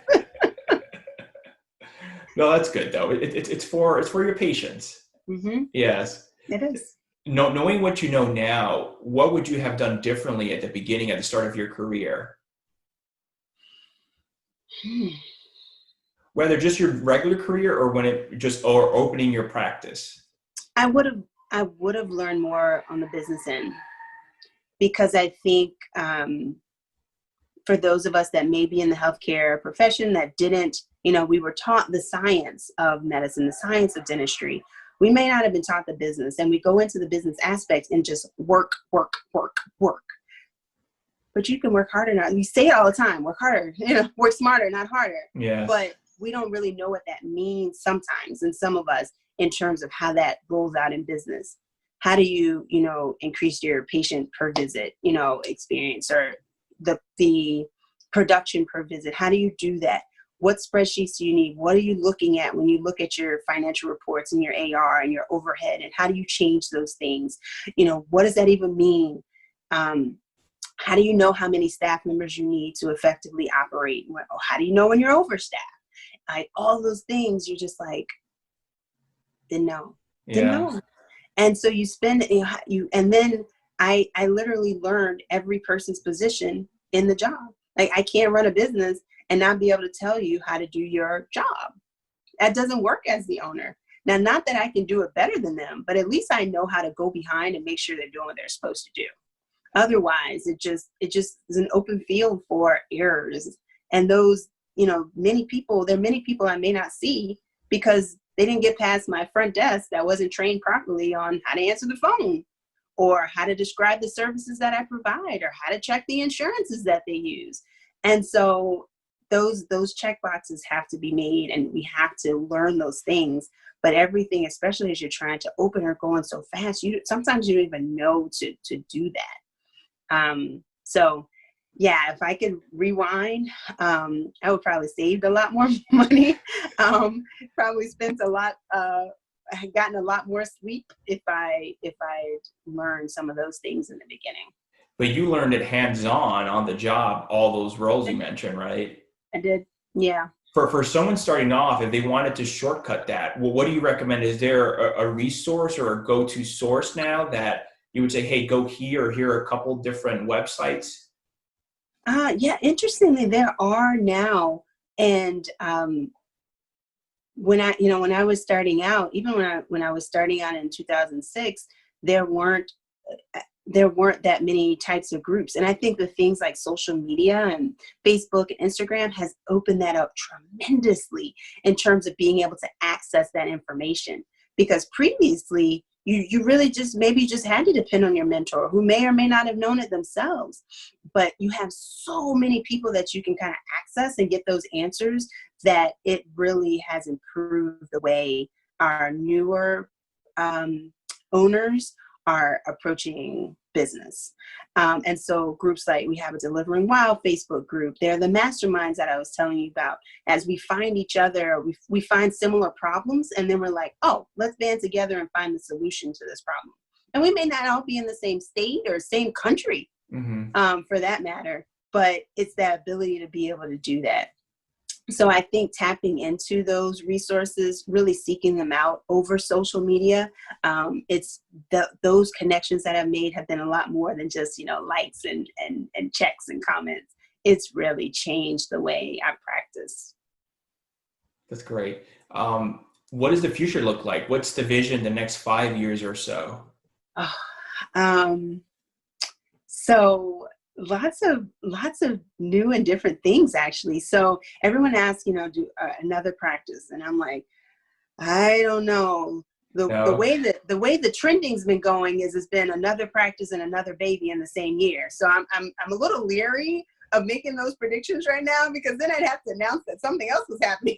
No, that's good though. It's for your patients. Mm-hmm. Yes, it is. Knowing what you know now, what would you have done differently at the beginning, at the start of your career? Whether just your regular career or or opening your practice. I would have learned more on the business end, because I think for those of us that may be in the healthcare profession that didn't, we were taught the science of medicine, the science of dentistry. We may not have been taught the business, and we go into the business aspects and just work. But you can work harder now. We say it all the time, work harder, work smarter, not harder. Yes. But we don't really know what that means sometimes, and some of us, in terms of how that rolls out in business. How do you, increase your patient per visit, experience, or the production per visit? How do you do that? What spreadsheets do you need? What are you looking at when you look at your financial reports and your AR and your overhead? And how do you change those things? What does that even mean? How do you know how many staff members you need to effectively operate? How do you know when you're overstaffed? All those things, you're just like, didn't know. And so you spend and then I literally learned every person's position in the job. Like, I can't run a business and not be able to tell you how to do your job. That doesn't work as the owner. Now, not that I can do it better than them, but at least I know how to go behind and make sure they're doing what they're supposed to do. Otherwise, it just is an open field for errors. And those, there are many people I may not see because they didn't get past my front desk that wasn't trained properly on how to answer the phone, or how to describe the services that I provide, or how to check the insurances that they use. And so those check boxes have to be made, and we have to learn those things. But everything, especially as you're trying to open or going so fast, sometimes you don't even know to do that. So yeah, if I could rewind, I would probably saved a lot more money. Probably spent gotten a lot more sleep if I learned some of those things in the beginning. But you learned it hands-on on the job, all those roles you mentioned, right? I did, yeah. For someone starting off, if they wanted to shortcut that, well, what do you recommend? Is there a resource or a go-to source now that you would say, hey, go here, or here are a couple different websites? Yeah, interestingly, there are now. And when I was starting out, even when I was starting out in 2006, there weren't that many types of groups. And I think the things like social media and Facebook and Instagram has opened that up tremendously in terms of being able to access that information. Because previously, you really just had to depend on your mentor, who may or may not have known it themselves. But you have so many people that you can kind of access and get those answers, that it really has improved the way our newer owners are approaching business. And so groups like, we have a Delivering Wow Facebook group. They're the masterminds that I was telling you about. As we find each other, we find similar problems, and then we're like, oh, let's band together and find the solution to this problem. And we may not all be in the same state or same country, for that matter, but it's that ability to be able to do that. So I think tapping into those resources, really seeking them out over social media, those connections that I've made have been a lot more than just, likes and checks and comments. It's really changed the way I practice. That's great. what does the future look like? What's the vision the next 5 years or so? Oh, so lots of new and different things, actually. So everyone asks, do another practice, and I'm like, I don't know. The No. way that the trending's been going is it's been another practice and another baby in the same year. So I'm a little leery of making those predictions right now, because then I'd have to announce that something else was happening.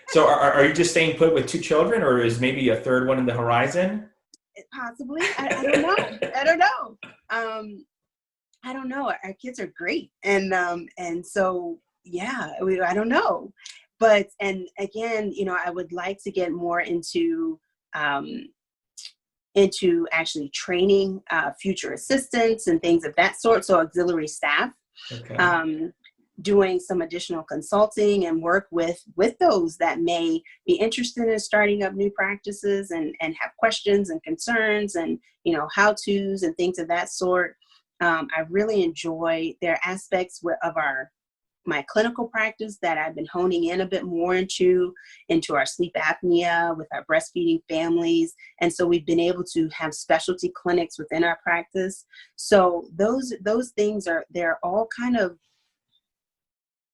So are you just staying put with 2 children, or is maybe a third one in the horizon? Possibly. I don't know. I don't know. I don't know. Our kids are great, and so yeah, I don't know. But and again, I would like to get more into actually training future assistants and things of that sort. So auxiliary staff. Okay. Doing some additional consulting and work with those that may be interested in starting up new practices and have questions and concerns and, how-tos and things of that sort. I really enjoy their aspects of my clinical practice that I've been honing in a bit more into our sleep apnea with our breastfeeding families. And so we've been able to have specialty clinics within our practice. So those things they're all kind of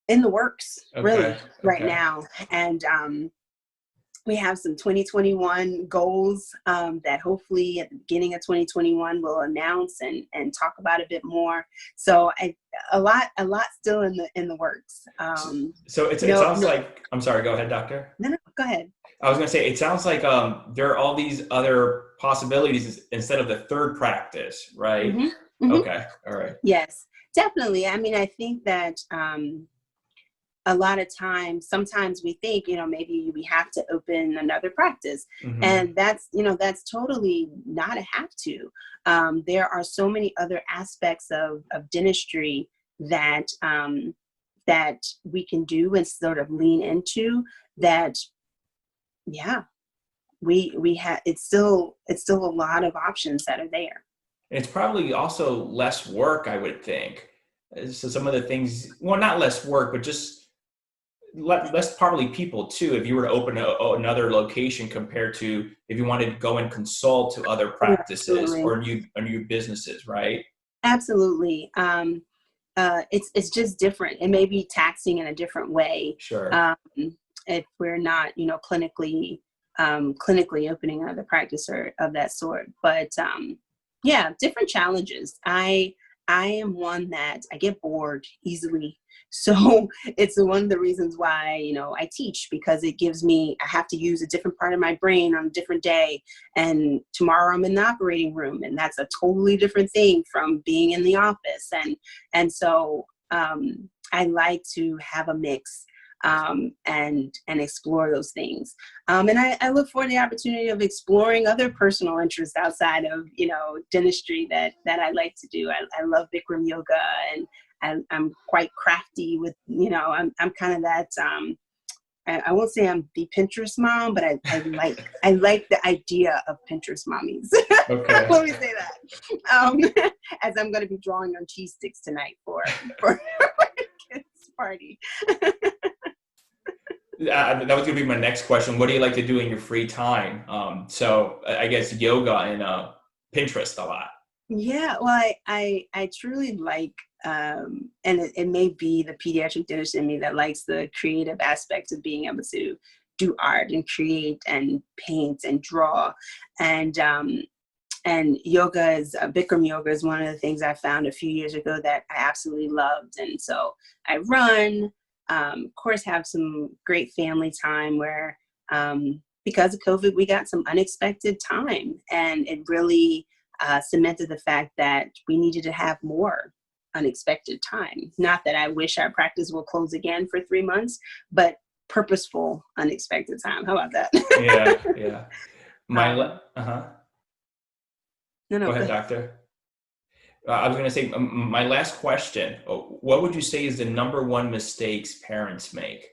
in the works, really, right now. And we have some 2021 goals that hopefully at the beginning of 2021 we'll announce and talk about a bit more. So a lot still in the works. So it sounds like, I'm sorry, go ahead, doctor. No, go ahead. I was going to say, it sounds like there are all these other possibilities instead of the third practice, right? Mm-hmm. Mm-hmm. Okay. All right. Yes, definitely. I mean, I think that a lot of times, sometimes we think, maybe we have to open another practice. Mm-hmm. And that's totally not a have to. There are so many other aspects of dentistry that we can do and sort of lean into that. Yeah, we have, it's still a lot of options that are there. It's probably also less work, I would think. So some of the things, well, not less work, but just less probably people too, if you were to open another location compared to if you wanted to go and consult to other practices or new businesses, right? Absolutely. It's just different. It may be taxing in a different way. Sure. If we're not, clinically opening another practice or of that sort. But yeah, different challenges. I am one that I get bored easily. So it's one of the reasons why, I teach, because it gives me, I have to use a different part of my brain on a different day. And tomorrow I'm in the operating room, and that's a totally different thing from being in the office. And so I like to have a mix and explore those things. And I look for the opportunity of exploring other personal interests outside of, dentistry that I like to do. I love Bikram yoga, and I'm quite crafty with, I'm kind of that, I won't say I'm the Pinterest mom, but I like the idea of Pinterest mommies. Okay. Let me say that. As I'm going to be drawing on cheese sticks tonight for my kids' party. That was going to be my next question. What do you like to do in your free time? So I guess yoga and Pinterest a lot. Yeah, well, I truly like, and it may be the pediatric dentist in me that likes the creative aspect of being able to do art and create and paint and draw. And yoga Bikram yoga is one of the things I found a few years ago that I absolutely loved. And so I run, of course, have some great family time where, because of COVID, we got some unexpected time, and it really cemented the fact that we needed to have more unexpected time. Not that I wish our practice will close again for 3 months, but purposeful unexpected time. How about that? Yeah. No, go ahead, doctor. I was going to say, my last question, what would you say is the number one mistakes parents make?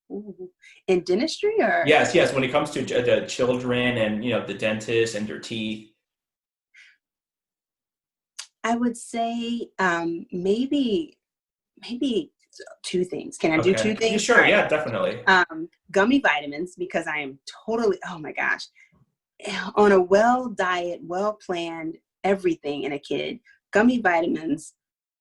Ooh. In dentistry, or? Yes, when it comes to the children and, the dentist and their teeth. I would say maybe two things. Can I do two Okay. things? Yeah, sure. Right. Yeah, definitely. Gummy vitamins, because I am totally, oh my gosh, on a well diet, well planned everything in a kid, gummy vitamins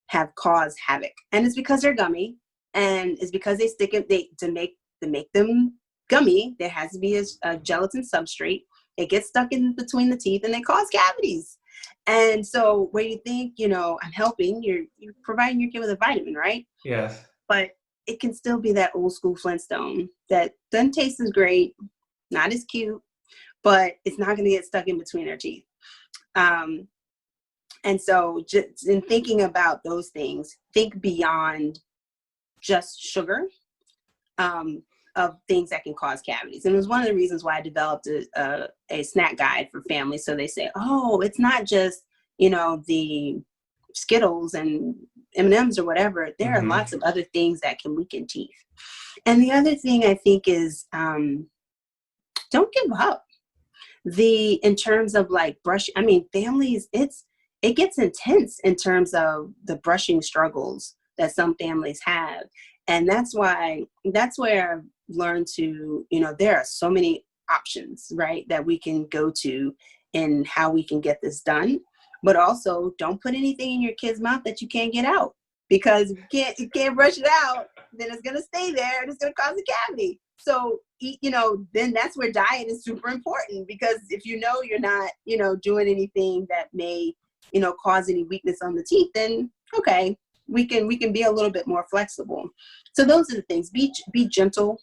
have caused havoc. And it's because they're gummy, and it's because they stick it, to make them gummy, there has to be a gelatin substrate. It gets stuck in between the teeth and they cause cavities. And so where you think, I'm helping, you're providing your kid with a vitamin, right? Yes. But it can still be that old school Flintstone that doesn't taste as great, not as cute, but it's not going to get stuck in between their teeth. And so just in thinking about those things, think beyond just sugar, of things that can cause cavities. And it was one of the reasons why I developed a snack guide for families. So they say, oh, it's not just, the Skittles and M&Ms or whatever. There are lots of other things that can weaken teeth. And the other thing I think is, don't give up. In terms of like brush, families, it gets intense in terms of the brushing struggles that some families have. And that's where I've learned to, there are so many options, right, that we can go to in how we can get this done. But also don't put anything in your kid's mouth that you can't get out, because if you can't brush it out, then it's going to stay there and it's going to cause a cavity. So, then that's where diet is super important, because if you're not, doing anything that may, cause any weakness on the teeth, then okay, we can be a little bit more flexible. So those are the things. Be gentle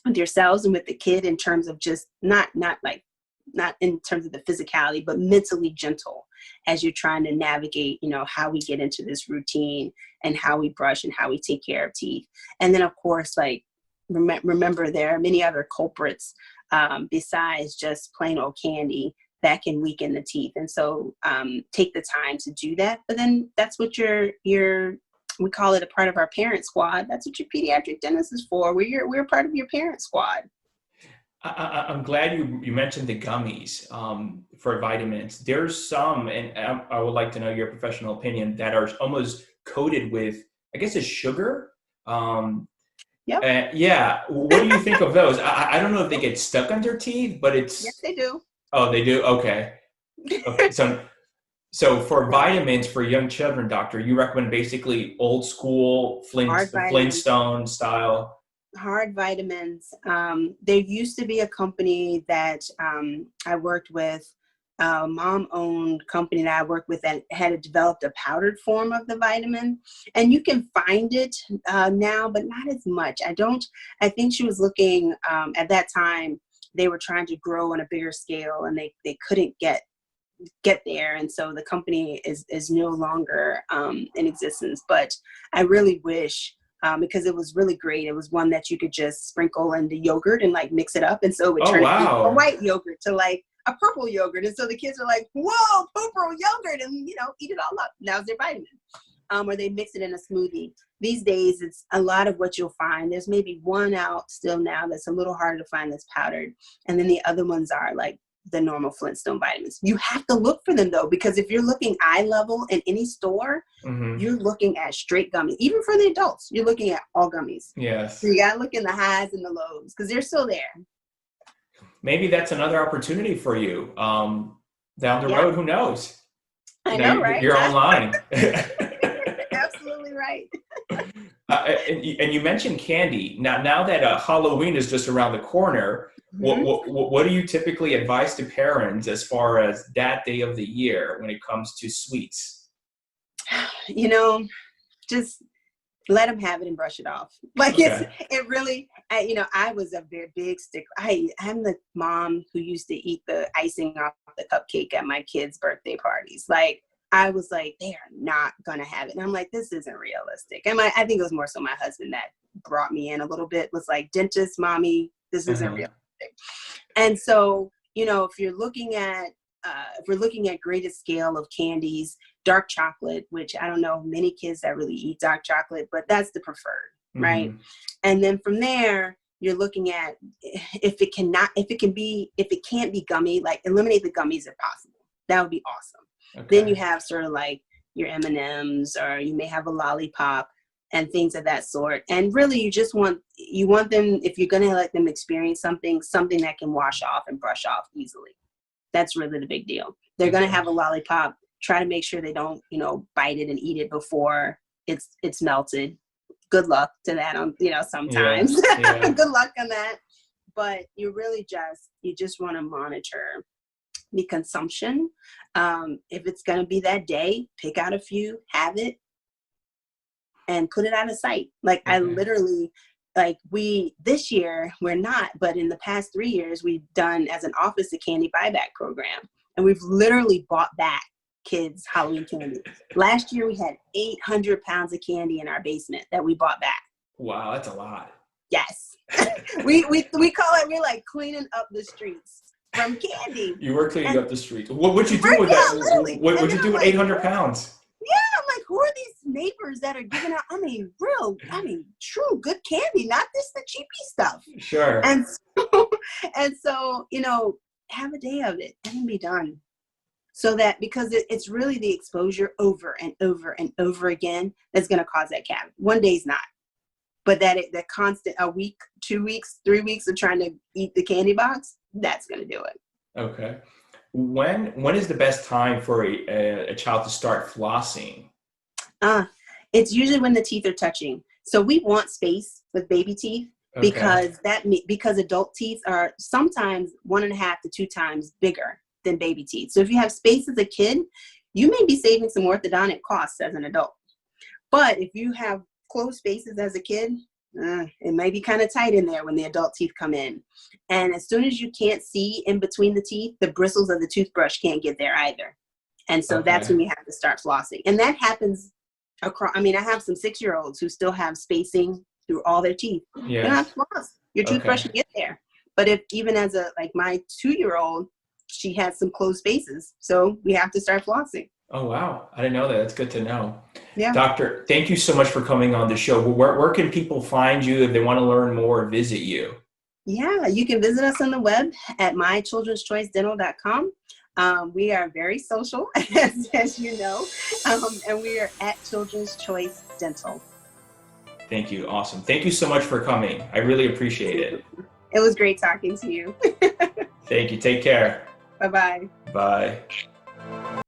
with yourselves and with the kid in terms of just not in terms of the physicality, but mentally gentle as you're trying to navigate, how we get into this routine and how we brush and how we take care of teeth. And then of course, like, remember there are many other culprits besides just plain old candy that can weaken the teeth. And so take the time to do that. But then that's what we call it a part of our parent squad. That's what your pediatric dentist is for. We're part of your parent squad. I'm glad you mentioned the gummies for vitamins. There's some, and I would like to know your professional opinion, that are almost coated with, I guess, it's sugar. Yep. Yeah. What do you think of those? I don't know if they get stuck under teeth, but it's... Yes, they do. Oh, they do? Okay. So for vitamins for young children, doctor, you recommend basically old school Flintstone style? Hard vitamins. There used to be a company that I worked with, a mom-owned company that I worked with, that had developed a powdered form of the vitamin. And you can find it now, but not as much. I think she was looking, at that time, they were trying to grow on a bigger scale, and they couldn't get there. And so the company is no longer in existence. But I really wish, because it was really great. It was one that you could just sprinkle in the yogurt and like mix it up. And so it would turn it from a white yogurt to like a purple yogurt. And so the kids are like, whoa, purple yogurt, and eat it all up. Now's their vitamin. Or they mix it in a smoothie. These days, it's a lot of what you'll find. There's maybe one out still now that's a little harder to find, that's powdered. And then the other ones are like the normal Flintstone vitamins. You have to look for them though, because if you're looking eye level in any store, you're looking at straight gummies. Even for the adults, you're looking at all gummies. Yes. So you gotta look in the highs and the lows, because they're still there. Maybe that's another opportunity for you down the road. Who knows? I know, right? You're online. Absolutely right. And you mentioned candy. Now that Halloween is just around the corner, what do you typically advise to parents as far as that day of the year when it comes to sweets? Just let them have it and brush it off. Like, okay. It really, I was a very big sticker. I'm the mom who used to eat the icing off the cupcake at my kids' birthday parties. Like, I was like, they are not going to have it. And I'm like, this isn't realistic. And I think it was more so my husband that brought me in a little bit, was like, dentist, mommy, this isn't realistic. And so, if we're looking at greatest scale of candies, dark chocolate, which I don't know many kids that really eat dark chocolate, but that's the preferred, right? And then from there, you're looking at if it can't be gummy, like eliminate the gummies if possible. That would be awesome. Okay. Then you have sort of like your M&Ms, or you may have a lollipop. and things of that sort. And really, you want them, if you're going to let them experience something that can wash off and brush off easily. That's really the big deal. They're going to have a lollipop. Try to make sure they don't, bite it and eat it before it's melted. Good luck to that sometimes. Yeah. Good luck on that. But you just want to monitor the consumption. If it's going to be that day, pick out a few, have it, and put it out of sight. Like I literally, this year we're not, but in the past 3 years we've done as an office a candy buyback program, and we've literally bought back kids Halloween candy. Last year we had 800 pounds of candy in our basement that we bought back. Wow, that's a lot. Yes. we call it, we're like cleaning up the streets from candy. You were cleaning up the streets. What you do with that? What'd you do with 800 pounds? Yeah, I'm like, who are these neighbors that are giving out, true good candy, not the cheapy stuff. Sure. And so, have a day of it and be done. So that, because it's really the exposure over and over and over again that's going to cause that cavity. One day's not. But that constant, a week, 2 weeks, 3 weeks of trying to eat the candy box, that's going to do it. Okay. When is the best time for a child to start flossing? It's usually when the teeth are touching. So we want space with baby teeth because adult teeth are sometimes 1.5 to 2 times bigger than baby teeth. So if you have space as a kid, you may be saving some orthodontic costs as an adult. But if you have closed spaces as a kid, it may be kind of tight in there when the adult teeth come in. And as soon as you can't see in between the teeth, the bristles of the toothbrush can't get there either. And so that's when you have to start flossing. And that happens across, I have some 6-year-olds who still have spacing through all their teeth. Yes. You don't have to floss. Your toothbrush should get there. But if even as my 2-year-old, she has some closed spaces. So we have to start flossing. Oh, wow. I didn't know that. That's good to know. Yeah. Doctor, thank you so much for coming on the show. Where can people find you if they want to learn more or visit you? Yeah, you can visit us on the web at mychildrenschoicedental.com. We are very social, as you know, and we are at Children's Choice Dental. Thank you. Awesome. Thank you so much for coming. I really appreciate it. It was great talking to you. Thank you. Take care. Bye-bye. Bye.